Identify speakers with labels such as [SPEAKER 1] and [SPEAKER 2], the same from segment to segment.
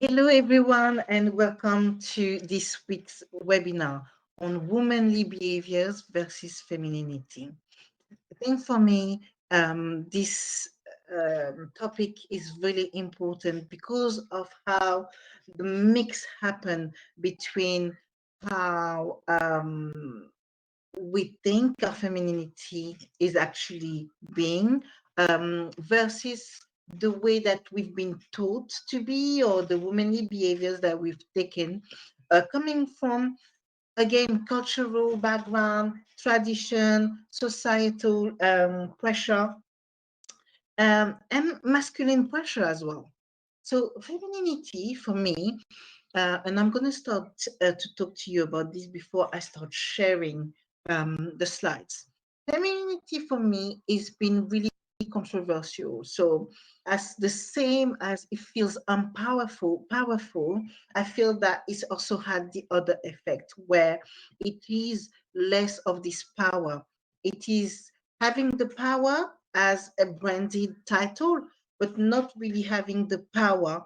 [SPEAKER 1] Hello, everyone, and welcome to this week's webinar on womanly behaviors versus femininity. I think for me, this topic is really important because of how the mix happened between how we think our femininity is actually being versus the way that we've been taught to be or the womanly behaviors that we've taken coming from again cultural background, tradition, societal pressure, and masculine pressure as well. So femininity for me, and I'm going to start to talk to you about this before I start sharing the slides. Femininity for me is been really controversial. So as the same as it feels powerful, I feel that it's also had the other effect where it is less of this power. It is having the power as a branded title, but not really having the power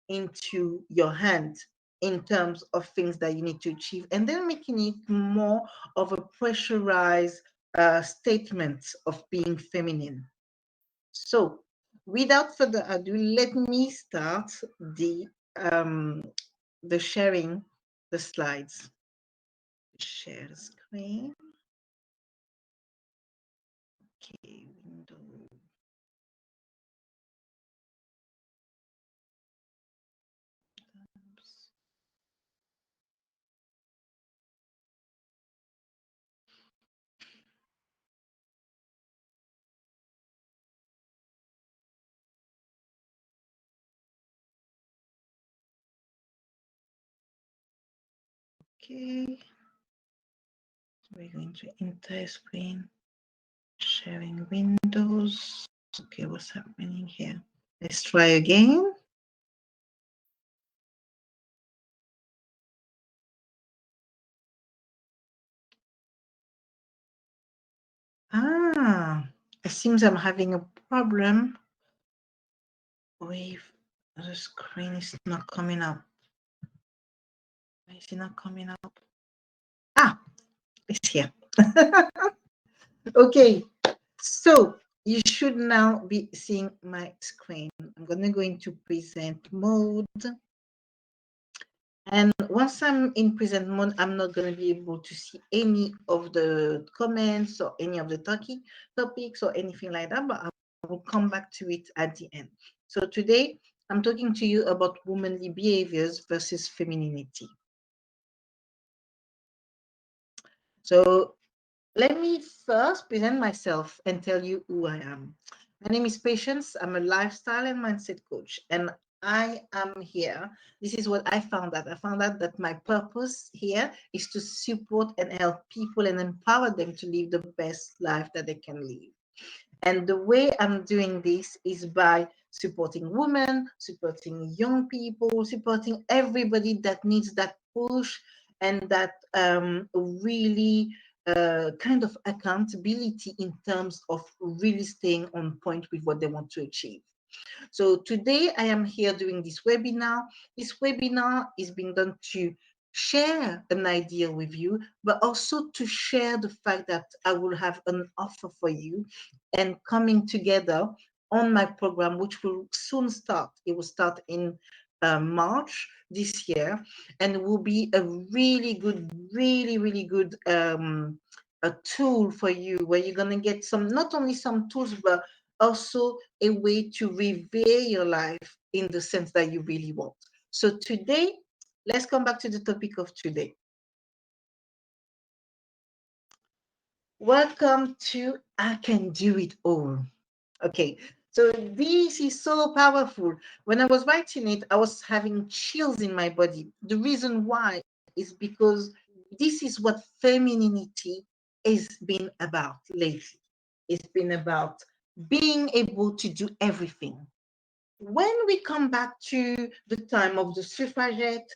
[SPEAKER 1] into your hand in terms of things that you need to achieve, and then making it more of a pressurized statement of being feminine. So, without further ado, let me start um, the sharing the slides. Share screen. Okay, window. Oops. Okay, we're going to enter screen. Sharing windows. Okay, what's happening here? Let's try again. It seems I'm having a problem with the screen is not coming up. Why is it not coming up? It's here. Okay, so you should now be seeing my screen. I'm going to go into present mode. And once I'm in present mode, I'm not going to be able to see any of the comments or any of the topics or anything like that, but I will come back to it at the end. So today, I'm talking to you about womanly behaviors versus femininity. So let me first present myself and tell you who I am. My name is Patience. I'm a lifestyle and mindset coach, and I am here. This is what I found out. I found out that my purpose here is to support and help people and empower them to live the best life that they can live. And the way I'm doing this is by supporting women, supporting young people, supporting everybody that needs that push and that really kind of accountability in terms of really staying on point with what they want to achieve. So today I am here doing this webinar. This webinar is being done to share an idea with you, but also to share the fact that I will have an offer for you and coming together on my program, which will soon start. It will start in March this year, and will be a really good, really good a tool for you where you're going to get some, not only some tools, but also a way to revere your life in the sense that you really want. So today, let's come back to the topic of today. Welcome to I Can Do It All. Okay, so this is so powerful. When I was writing it, I was having chills in my body. The reason why is because this is what femininity has been about lately. It's been about being able to do everything. When we come back to the time of the suffragette,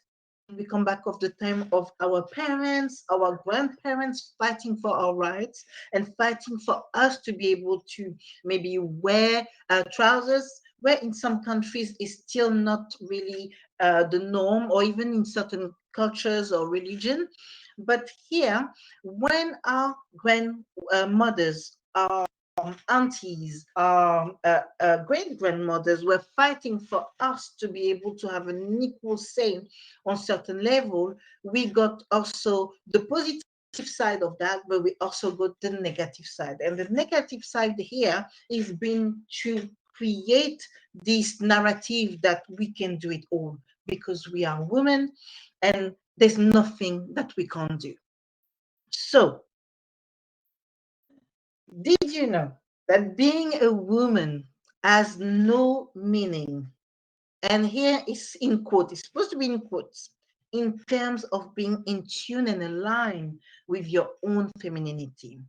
[SPEAKER 1] we come back of the time of our parents, our grandparents fighting for our rights and fighting for us to be able to maybe wear trousers, where in some countries is still not really the norm, or even in certain cultures or religion. But here, when our grandmothers, our aunties, our great grandmothers were fighting for us to be able to have an equal say on certain level, we got also the positive side of that, but we also got the negative side. And the negative side here is being to create this narrative that we can do it all because we are women and there's nothing that we can't do. So, did you know that being a woman has no meaning? And here is in quote, it's supposed to be in quotes, in terms of being in tune and aligned with your own femininity.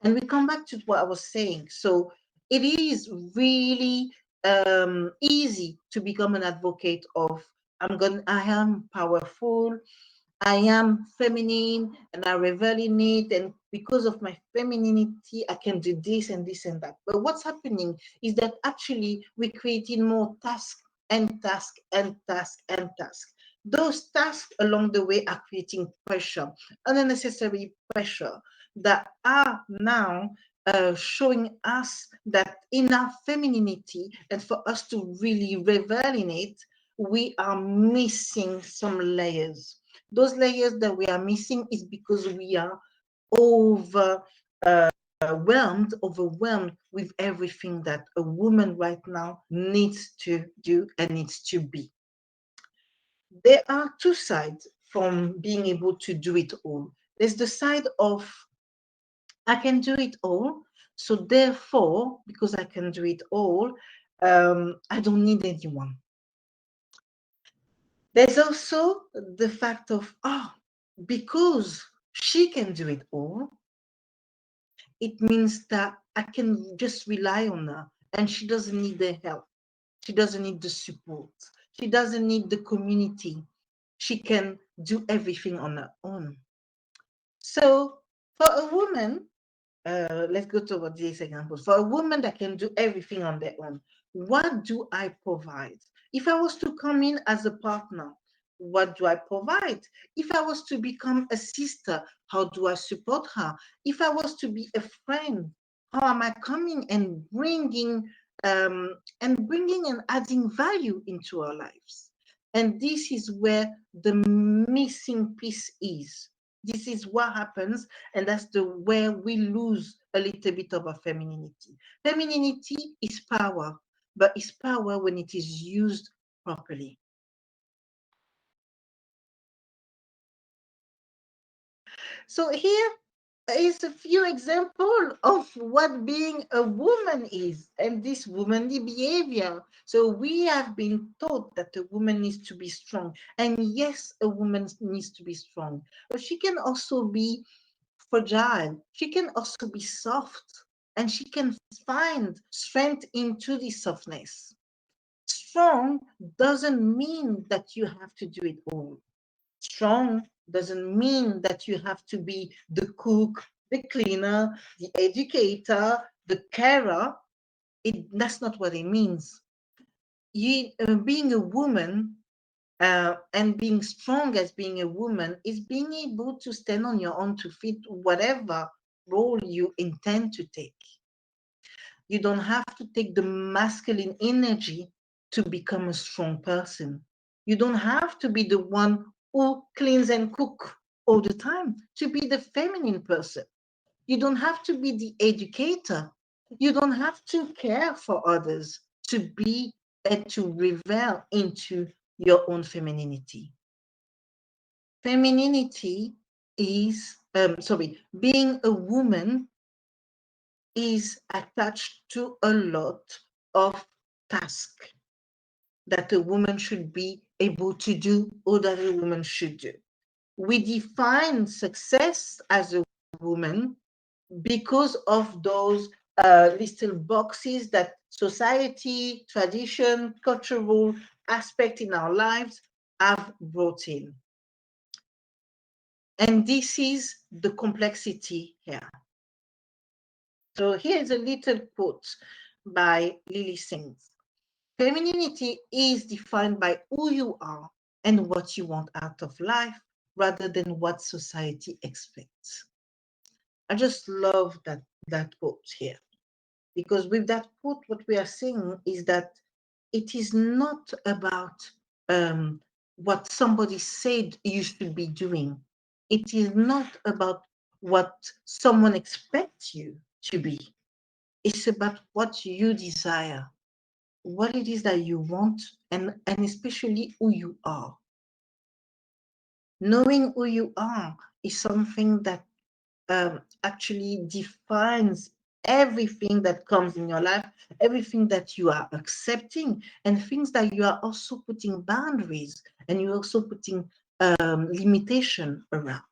[SPEAKER 1] And we come back to what I was saying. So it is really easy to become an advocate of I am powerful, I am feminine, and I revel in it. And because of my femininity, I can do this and this and that. But what's happening is that actually we're creating more task and task and task and task. Those tasks along the way are creating pressure, unnecessary pressure that are now showing us that in our femininity, and for us to really revel in it, we are missing some layers. Those layers that we are missing is because we are overwhelmed with everything that a woman right now needs to do and needs to be. There are two sides from being able to do it all. There's the side of I can do it all. So therefore, because I can do it all, I don't need anyone. There's also the fact of, because she can do it all, it means that I can just rely on her and she doesn't need the help. She doesn't need the support. She doesn't need the community. She can do everything on her own. So for a woman, let's go to these examples. For a woman that can do everything on their own, what do I provide? If I was to come in as a partner, what do I provide? If I was to become a sister, how do I support her? If I was to be a friend, how am I coming and bringing and adding value into our lives? And this is where the missing piece is. This is what happens, and that's where we lose a little bit of our femininity. Femininity is power, but it's power when it is used properly. So here is a few examples of what being a woman is and this womanly behavior. So we have been taught that a woman needs to be strong. And yes, a woman needs to be strong, but she can also be fragile. She can also be soft, and she can find strength into the softness. Strong doesn't mean that you have to do it all. Strong doesn't mean that you have to be the cook, the cleaner, the educator, the carer. That's not what it means. Being a woman and being strong as being a woman is being able to stand on your own to fit whatever role you intend to take. You don't have to take the masculine energy to become a strong person. You don't have to be the one who cleans and cook all the time to be the feminine person. You don't have to be the educator. You don't have to care for others to be and to revel into your own femininity. Femininity is, being a woman is attached to a lot of tasks that a woman should be able to do or that a woman should do. We define success as a woman because of those little boxes that society, tradition, cultural aspect in our lives have brought in. And this is the complexity here. So here's a little quote by Lily Sings. Femininity is defined by who you are and what you want out of life rather than what society expects. I just love that quote here, because with that quote, what we are saying is that it is not about what somebody said you should be doing. It is not about what someone expects you to be. It's about what you desire, what it is that you want, and especially who you are. Knowing who you are is something that actually defines everything that comes in your life, everything that you are accepting, and things that you are also putting boundaries and you're also putting limitation around.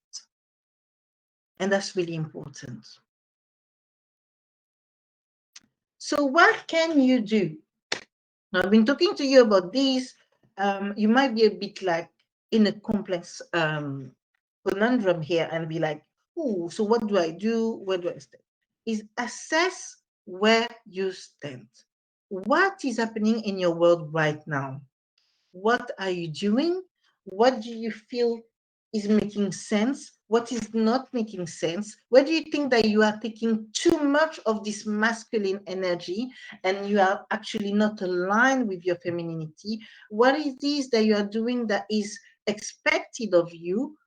[SPEAKER 1] And that's really important. So what can you do? Now, I've been talking to you about this. You might be a bit like in a complex conundrum here and be like, oh, so what do I do? Where do I stand? Is assess where you stand. What is happening in your world right now? What are you doing? What do you feel is making sense? What is not making sense? Where do you think that you are taking too much of this masculine energy and you are actually not aligned with your femininity? What is this that you are doing that is expected of you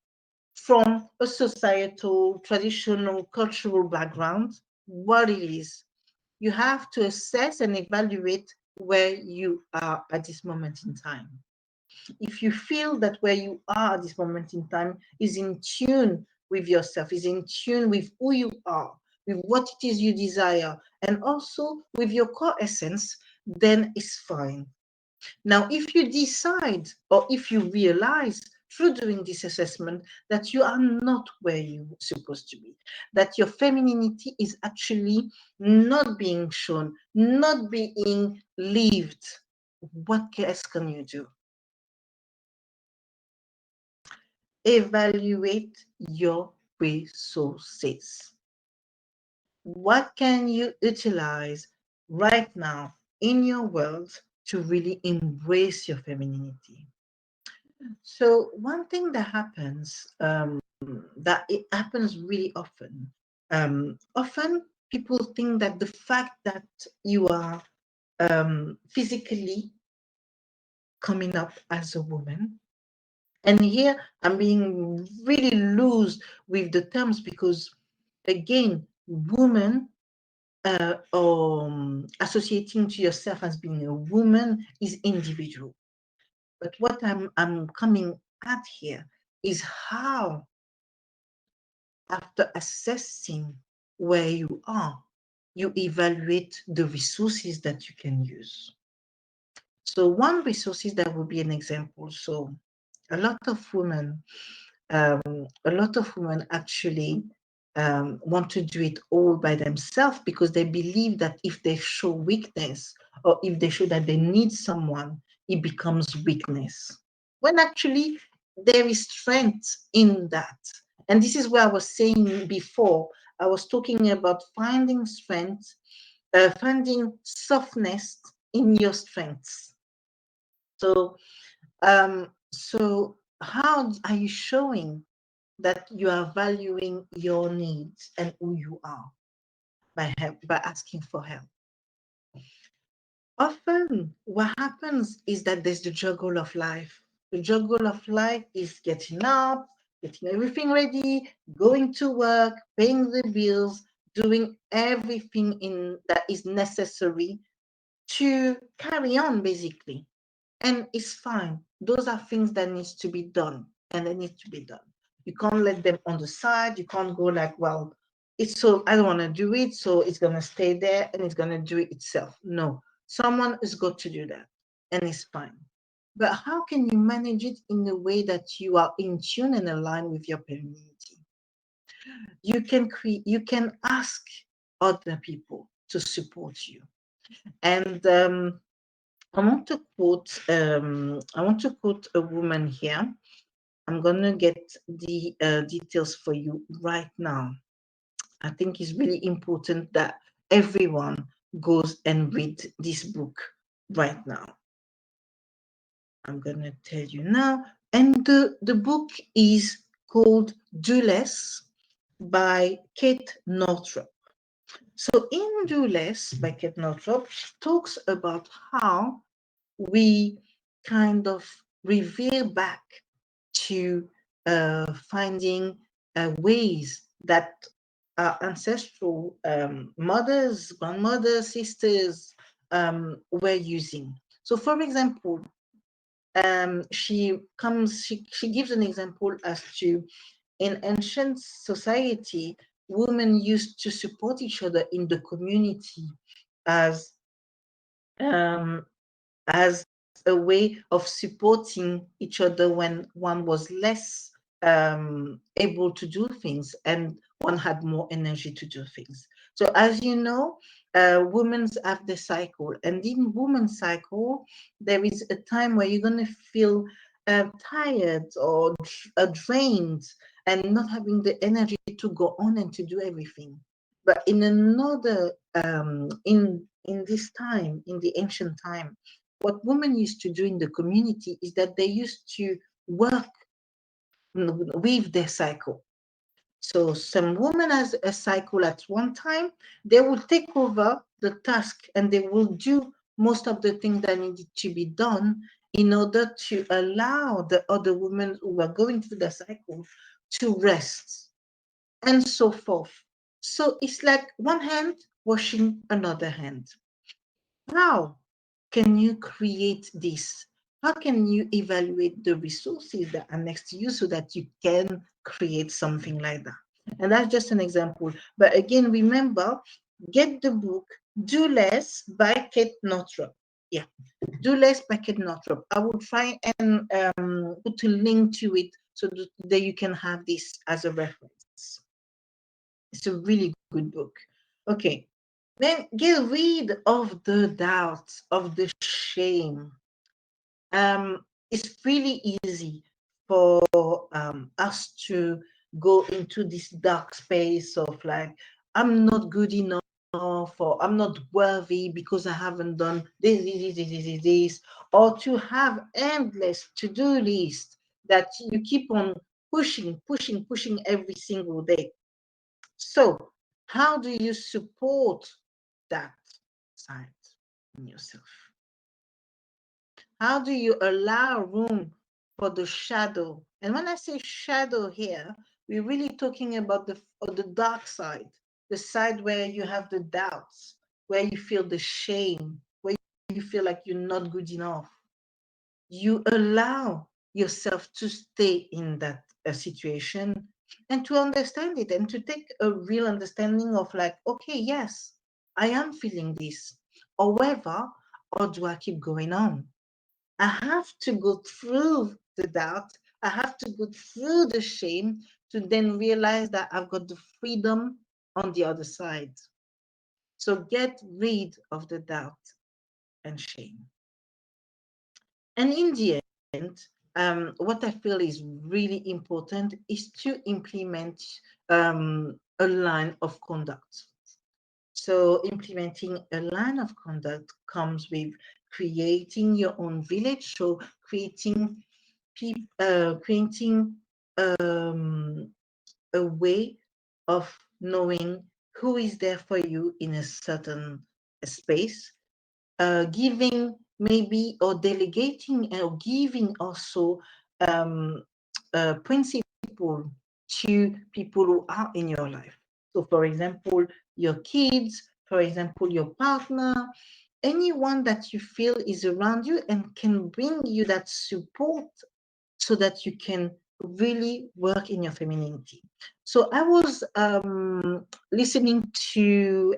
[SPEAKER 1] from a societal, traditional, cultural background? What it is? You have to assess and evaluate where you are at this moment in time. If you feel that where you are at this moment in time is in tune with yourself, is in tune with who you are, with what it is you desire, and also with your core essence, then it's fine. Now, if you decide or if you realize through doing this assessment that you are not where you're supposed to be, that your femininity is actually not being shown, not being lived, what else can you do? Evaluate your resources. What can you utilize right now in your world to really embrace your femininity? So one thing that happens, that it happens really often, often people think that the fact that you are physically coming up as a woman, and here I'm being really loose with the terms because, again, woman or associating to yourself as being a woman is individual. But what I'm coming at here is how, after assessing where you are, you evaluate the resources that you can use. So one resources that would be an example. So a lot of women actually want to do it all by themselves because they believe that if they show weakness or if they show that they need someone, it becomes weakness. When actually there is strength in that. And this is where I was saying before, I was talking about finding strength, finding softness in your strengths. So how are you showing that you are valuing your needs and who you are by asking for help? Often what happens is that there's the juggle of life. The juggle of life is getting up, getting everything ready, going to work, paying the bills, doing everything in that is necessary to carry on, basically. And it's fine. Those are things that needs to be done, and they need to be done. You can't let them on the side. You can't go like, well, it's so, I don't want to do it, so it's going to stay there and it's going to do it itself. No, someone has got to do that, and it's fine. But how can you manage it in a way that you are in tune and aligned with your femininity? You can ask other people to support you. And I want to quote a woman here. I'm gonna get the details for you right now. I think it's really important that everyone goes and read this book right now. I'm going to tell you now. And the book is called Do Less by Kate Northrup. So in Do Less by Kate Northrup, she talks about how we kind of revere back to finding ways that our ancestral mothers, grandmothers, sisters were using. So, for example, she gives an example as to in ancient society, women used to support each other in the community as um, as a way of supporting each other when one was less able to do things and one had more energy to do things. So, as you know, women have the cycle, and in women's cycle, there is a time where you're going to feel tired or drained and not having the energy to go on and to do everything. But in another, in this time, in the ancient time, what women used to do in the community is that they used to work with their cycle. So some women has a cycle at one time, they will take over the task and they will do most of the things that needed to be done in order to allow the other women who are going through the cycle to rest and so forth. So it's like one hand washing another hand. How can you create this? How can you evaluate the resources that are next to you so that you can create something like that? And that's just an example. But again, remember, get the book Do Less by Kate Northrup. Yeah, Do Less by Kate Northrup. I will try and put a link to it so that you can have this as a reference. It's a really good book. Okay, then get rid of the doubts, of the shame. It's really easy for us to go into this dark space of like, I'm not good enough, or I'm not worthy because I haven't done this, or to have endless to-do list that you keep on pushing every single day. So, how do you support that side in yourself? How do you allow room for the shadow? And when I say shadow here, we're really talking about the dark side, the side where you have the doubts, where you feel the shame, where you feel like you're not good enough. You allow yourself to stay in that situation and to understand it and to take a real understanding of like, okay, yes, I am feeling this. However, or do I keep going on? I have to go through the doubt. I have to go through the shame to then realize that I've got the freedom on the other side. So get rid of the doubt and shame. And in the end, what I feel is really important is to implement a line of conduct. So implementing a line of conduct comes with creating your own village. So creating a way of knowing who is there for you in a certain space, giving maybe or delegating or giving also principle to people who are in your life. So, for example, your kids, for example, your partner, anyone that you feel is around you and can bring you that support so that you can really work in your femininity. So I was listening to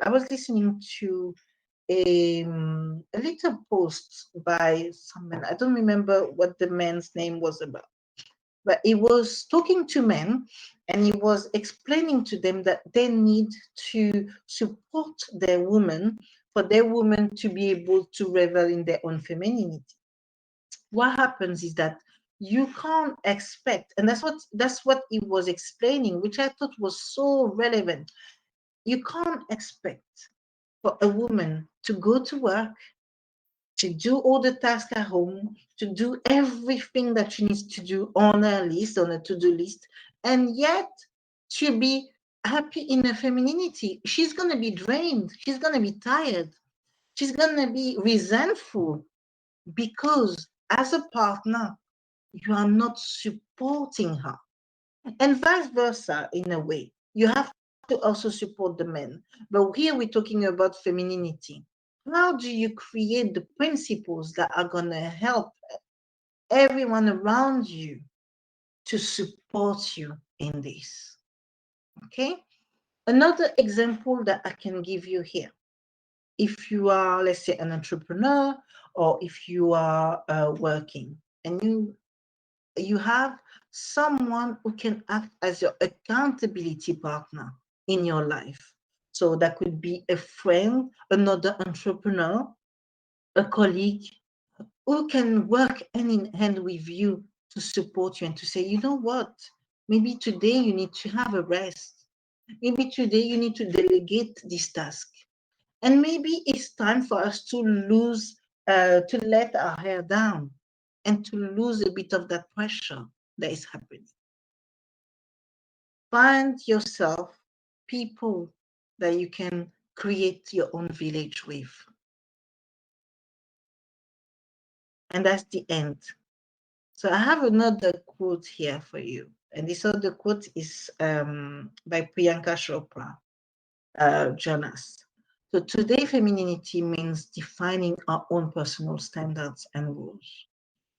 [SPEAKER 1] a little post by someone. I don't remember what the man's name was about, but he was talking to men and he was explaining to them that they need to support their woman for their woman to be able to revel in their own femininity. What happens is that you can't expect, and that's what he was explaining, which I thought was so relevant. You can't expect for a woman to go to work to do all the tasks at home, to do everything that she needs to do on her list, on a to-do list, and yet to be happy in her femininity. She's going to be drained. She's going to be tired. She's going to be resentful because as a partner, you are not supporting her. And vice versa, in a way. You have to also support the men. But here we're talking about femininity. How do you create the principles that are going to help everyone around you to support you in this? Okay. Another example that I can give you here. If you are, let's say, an entrepreneur, or if you are working and you have someone who can act as your accountability partner in your life. So that could be a friend, another entrepreneur, a colleague who can work hand in hand with you to support you and to say, you know what, maybe today you need to have a rest. Maybe today you need to delegate this task. And maybe it's time for us to to let our hair down and to lose a bit of that pressure that is happening. Find yourself people that you can create your own village with. And that's the end. So I have another quote here for you. And this other quote is by Priyanka Chopra, Jonas. So today, femininity means defining our own personal standards and rules.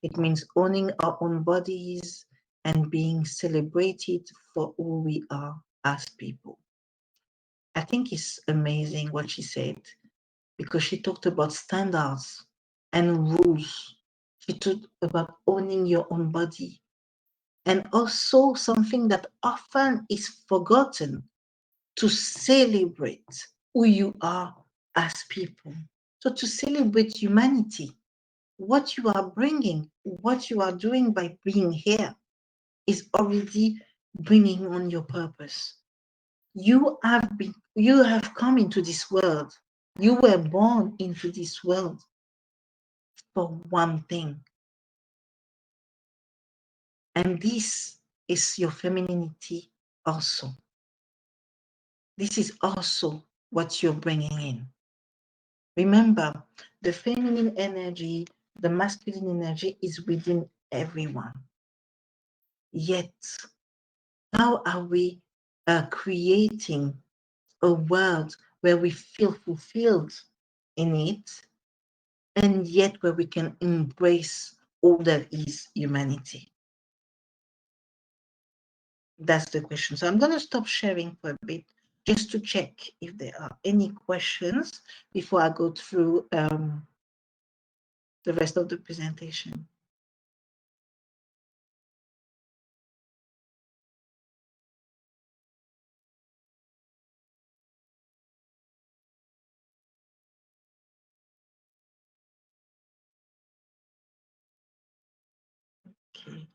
[SPEAKER 1] It means owning our own bodies and being celebrated for who we are as people. I think it's amazing what she said, because she talked about standards and rules. She talked about owning your own body. And also something that often is forgotten, to celebrate who you are as people. So to celebrate humanity, what you are bringing, what you are doing by being here is already bringing on your purpose. You have come into this world. You were born into this world for one thing. And this is your femininity also. This is also what you're bringing in. Remember, the feminine energy, the masculine energy is within everyone. Yet, how are we creating a world where we feel fulfilled in it, and yet where we can embrace all that is humanity? That's the question. So I'm going to stop sharing for a bit, just to check if there are any questions before I go through the rest of the presentation. Okay.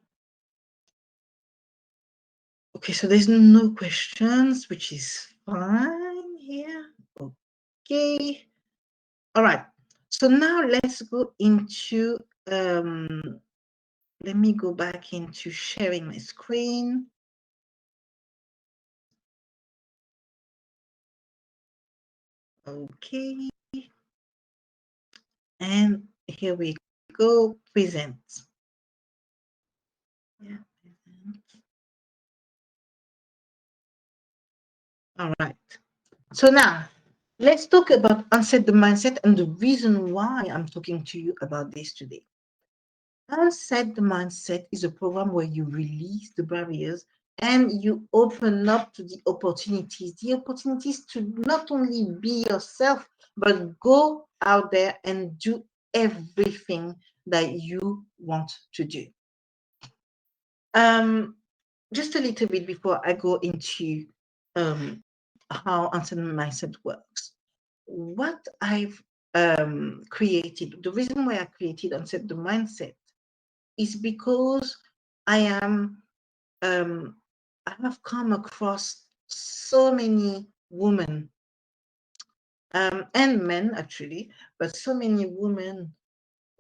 [SPEAKER 1] Okay, so there's no questions, which is fine here. Okay. All right. So now let's go into, let me go back into sharing my screen. Okay. And here we go, present. Yeah, present. All right. So now let's talk about Unset the Mindset and the reason why I'm talking to you about this today. Unset the Mindset is a program where you release the barriers and you open up to the opportunities to not only be yourself, but go out there and do everything that you want to do. Just a little bit before I go into how Unset the Mindset works. What I've created, the reason why I created Unset the Mindset is because I have come across so many women and men actually, but so many women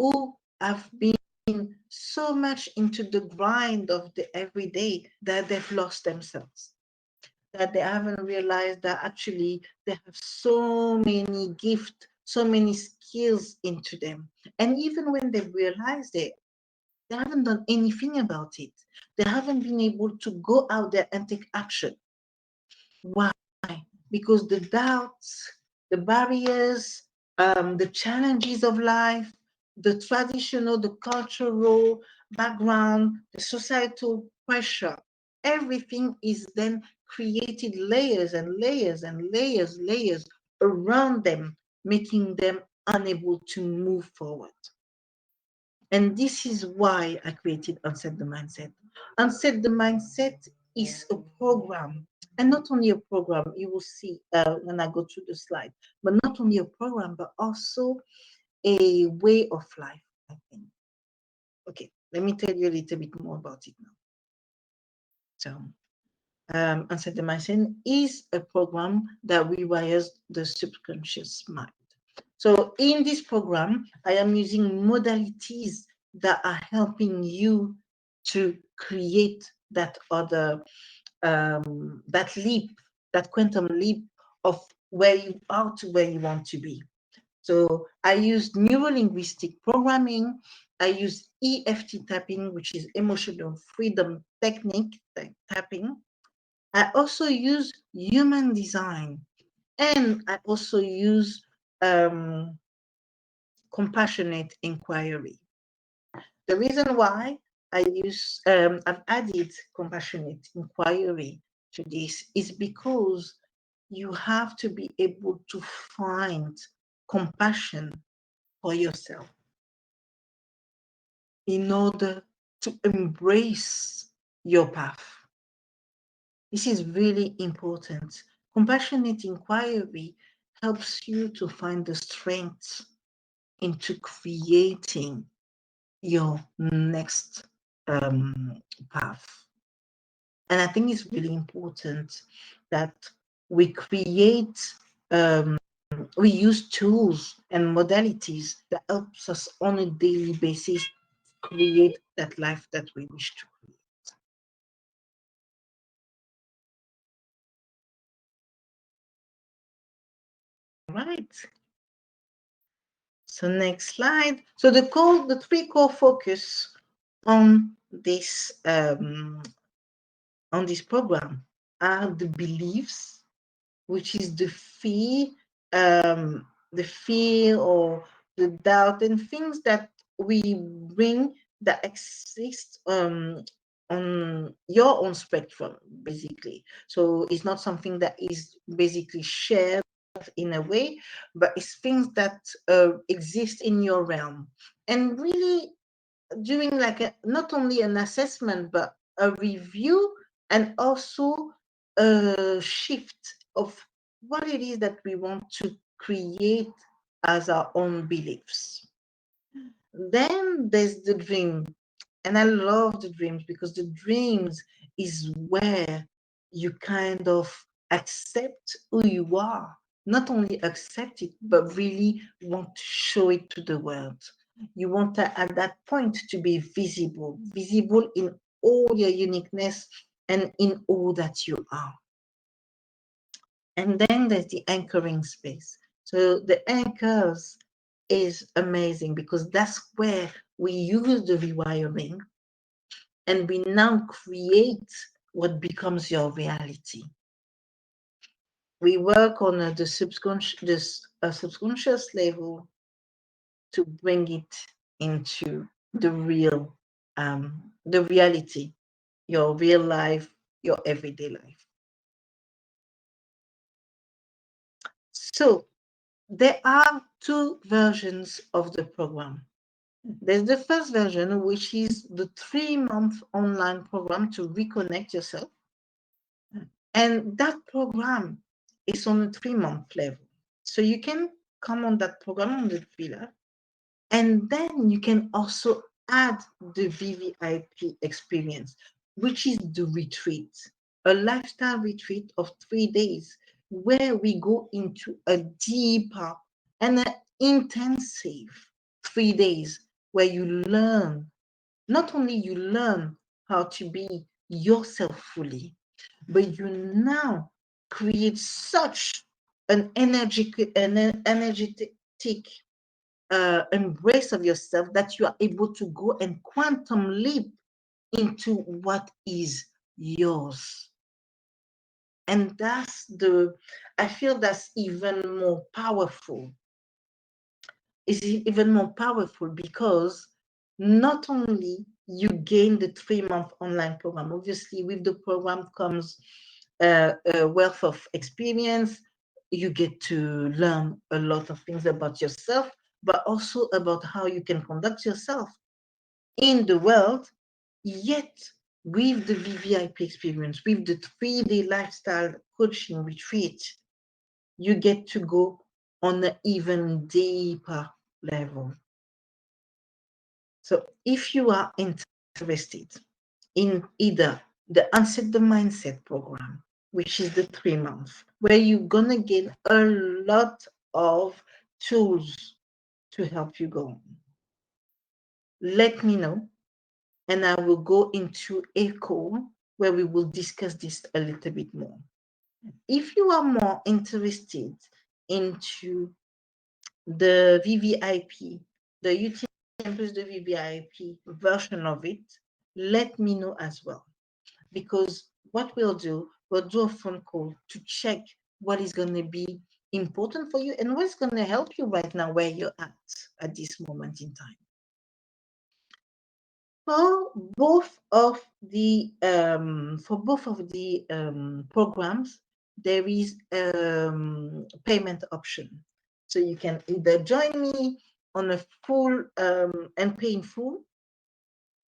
[SPEAKER 1] who have been so much into the grind of the everyday that they've lost themselves, that they haven't realized that actually they have so many gifts, so many skills into them. And even when they realize it, they haven't done anything about it. They haven't been able to go out there and take action. Why? Because the doubts, the barriers, the challenges of life, the traditional, the cultural background, the societal pressure, everything is then created layers and layers and layers around them, making them unable to move forward. And this is why I created Unset the Mindset. Unset the Mindset is a program, and not only a program, you will see when I go through the slide, but not only a program, but also a way of life, I think. Okay, let me tell you a little bit more about it now. So, Unset the Mindset is a program that rewires the subconscious mind. So in this program, I am using modalities that are helping you to create that other, that leap, that quantum leap of where you are to where you want to be. So I use neuro-linguistic programming. I use EFT tapping, which is emotional freedom technique tapping. I also use human design, and I also use compassionate inquiry. The reason why I've added compassionate inquiry to this is because you have to be able to find compassion for yourself in order to embrace your path. This is really important. Compassionate inquiry helps you to find the strength into creating your next path. And I think it's really important that we create, we use tools and modalities that helps us on a daily basis create that life that we wish to create. Right. So next slide. So the three core focus on this program are the beliefs, which is the fear or the doubt and things that we bring that exist on your own spectrum, basically. So it's not something that is basically shared in a way, but it's things that exist in your realm. And really doing like not only an assessment, but a review and also a shift of what it is that we want to create as our own beliefs. Then there's the dream. And I love the dreams because the dreams is where you kind of accept who you are. Not only accept it, but really want to show it to the world. You want at that point to be visible in all your uniqueness and in all that you are. And then there's the anchoring space. So the anchors is amazing because that's where we use the rewiring and we now create what becomes your reality. We work on the subconscious level to bring it into the reality, your real life, your everyday life. So there are two versions of the program. There's the first version, which is the 3-month online program to reconnect yourself. And that program is on a 3-month level. So you can come on that program on the pillar, and then you can also add the VVIP experience, which is the retreat, a lifestyle retreat of 3 days, where we go into a deeper and an intensive 3 days where you learn, not only you learn how to be yourself fully, but you now create such an energetic embrace of yourself that you are able to go and quantum leap into what is yours. And I feel that's even more powerful. It's even more powerful because not only you gain the 3-month online program, obviously with the program comes a wealth of experience. You get to learn a lot of things about yourself, but also about how you can conduct yourself in the world. Yet with the VVIP experience, with the 3-day lifestyle coaching retreat, you get to go on an even deeper level. So if you are interested in either the Unset the Mindset program, which is the 3 months, where you're gonna gain a lot of tools to help you go on, let me know, and I will go into a call where we will discuss this a little bit more. If you are more interested into the VVIP, the UT Campus, the VVIP version of it, let me know as well. Because what we'll do a phone call to check what is going to be important for you and what's going to help you right now where you're at this moment in time. For both of the programs, there is payment option. So you can either join me on a full and pay in full,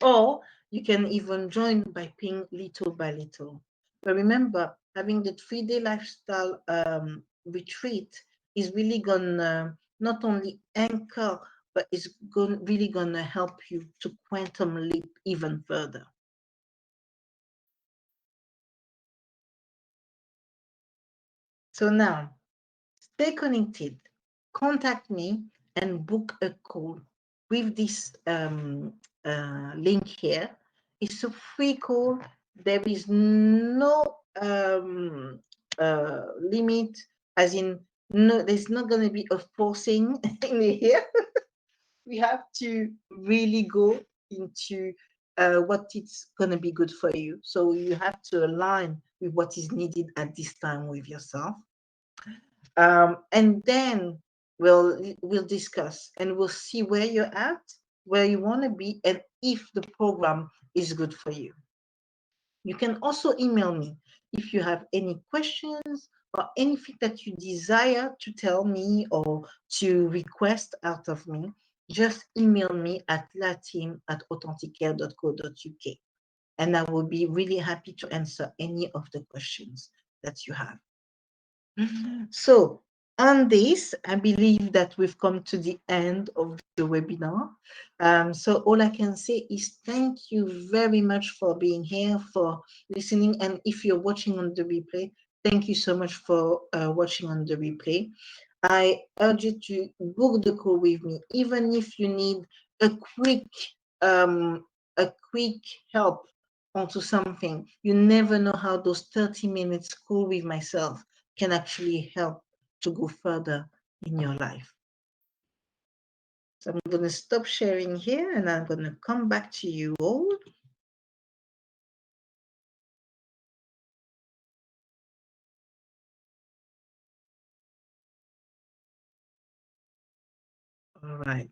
[SPEAKER 1] or you can even join by paying little by little. But remember, having the 3-day lifestyle retreat is really gonna not only anchor, but it's really gonna help you to quantum leap even further. So now, stay connected, contact me, and book a call with this link here. It's a free call. There is no limit, as in, no, there's not going to be a forcing in here. We have to really go into what it's going to be good for you. So you have to align with what is needed at this time with yourself. And then we'll discuss and we'll see where you're at, where you want to be, and if the program is good for you. You can also email me if you have any questions or anything that you desire to tell me or to request out of me. Just email me at lateam@authenticare.co.uk, and I will be really happy to answer any of the questions that you have. So on this, I believe that we've come to the end of the webinar. So all I can say is thank you very much for being here, for listening. And if you're watching on the replay, thank you so much for watching on the replay. I urge you to book the call with me, even if you need a quick help onto something. You never know how those 30 minutes call with myself can actually help to go further in your life. So I'm going to stop sharing here and I'm going to come back to you all. All right.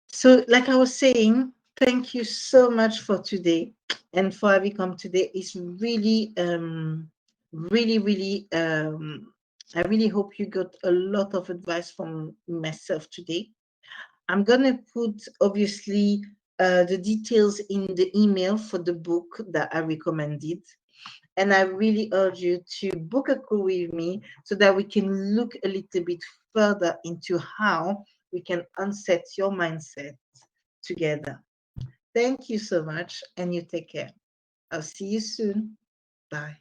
[SPEAKER 1] So like I was saying, thank you so much for today and for having come today. It's really, really, I really hope you got a lot of advice from myself today. I'm going to put, obviously, the details in the email for the book that I recommended. And I really urge you to book a call with me so that we can look a little bit further into how we can unset your mindset together. Thank you so much, and you take care. I'll see you soon. Bye.